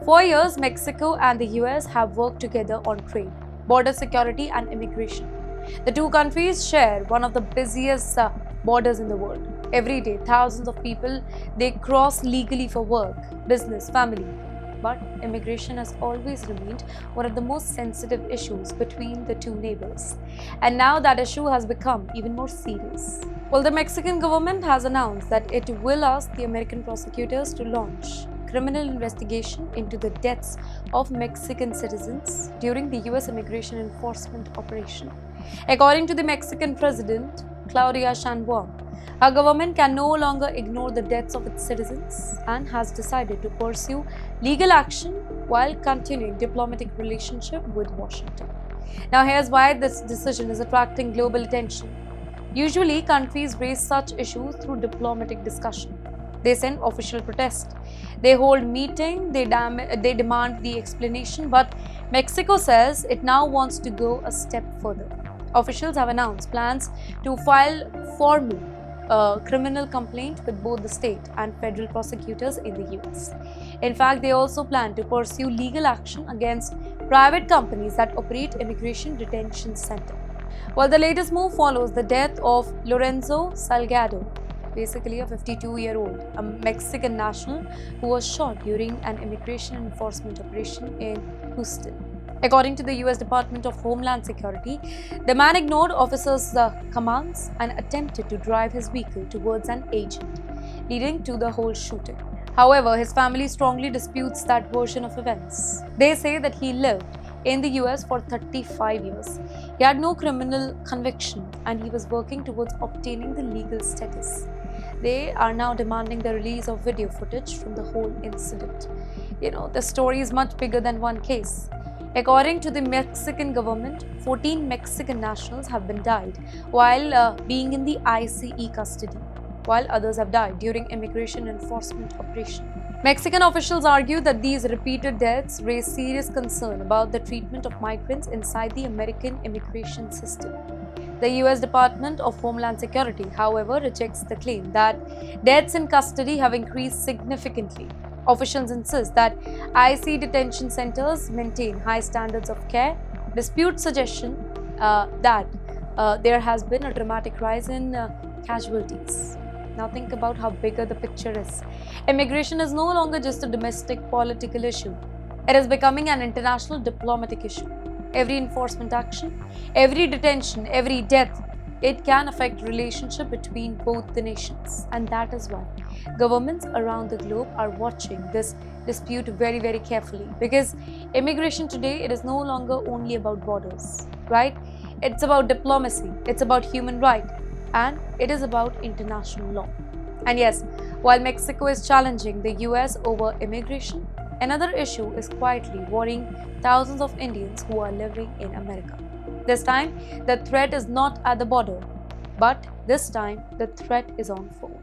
For years, Mexico and the US have worked together on trade, border security, and immigration. The two countries share one of the busiest borders in the world. Every day, thousands of people they cross legally for work, business, family. But immigration has always remained one of the most sensitive issues between the two neighbors. And now that issue has become even more serious. Well, the Mexican government has announced that it will ask the American prosecutors to launch criminal investigation into the deaths of Mexican citizens during the US immigration enforcement operation. According to the Mexican president, Claudia Sheinbaum, our government can no longer ignore the deaths of its citizens and has decided to pursue legal action while continuing diplomatic relationship with Washington. Now here's why this decision is attracting global attention. Usually, countries raise such issues through diplomatic discussion. They send official protest. They hold meeting, they demand the explanation, but Mexico says it now wants to go a step further. Officials have announced plans to file formal criminal complaint with both the state and federal prosecutors in the US. In fact, they also plan to pursue legal action against private companies that operate immigration detention center. Well, the latest move follows the death of Lorenzo Salgado, basically a 52-year-old, a Mexican national who was shot during an immigration enforcement operation in Houston. According to the US Department of Homeland Security, the man ignored officers' commands and attempted to drive his vehicle towards an agent, leading to the whole shooting. However, his family strongly disputes that version of events. They say that he lived in the US for 35 years. He had no criminal conviction and he was working towards obtaining the legal status. They are now demanding the release of video footage from the whole incident. The story is much bigger than one case. According to the Mexican government, 14 Mexican nationals have been died while being in the ICE custody, while others have died during immigration enforcement operation. Mexican officials argue that these repeated deaths raise serious concern about the treatment of migrants inside the American immigration system. The US Department of Homeland Security, however, rejects the claim that deaths in custody have increased significantly. Officials insist that IC detention centers maintain high standards of care, dispute suggestion that there has been a dramatic rise in casualties. Now think about how bigger the picture is. Immigration is no longer just a domestic political issue. It is becoming an international diplomatic issue. Every enforcement action, every detention, every death, it can affect relationship between both the nations. And that is why governments around the globe are watching this dispute very, very carefully. Because immigration today, it is no longer only about borders, right? It's about diplomacy, it's about human rights, and it is about international law. And yes, while Mexico is challenging the US over immigration, another issue is quietly worrying thousands of Indians who are living in America. This time, the threat is not at the border, but this time the threat is on phone.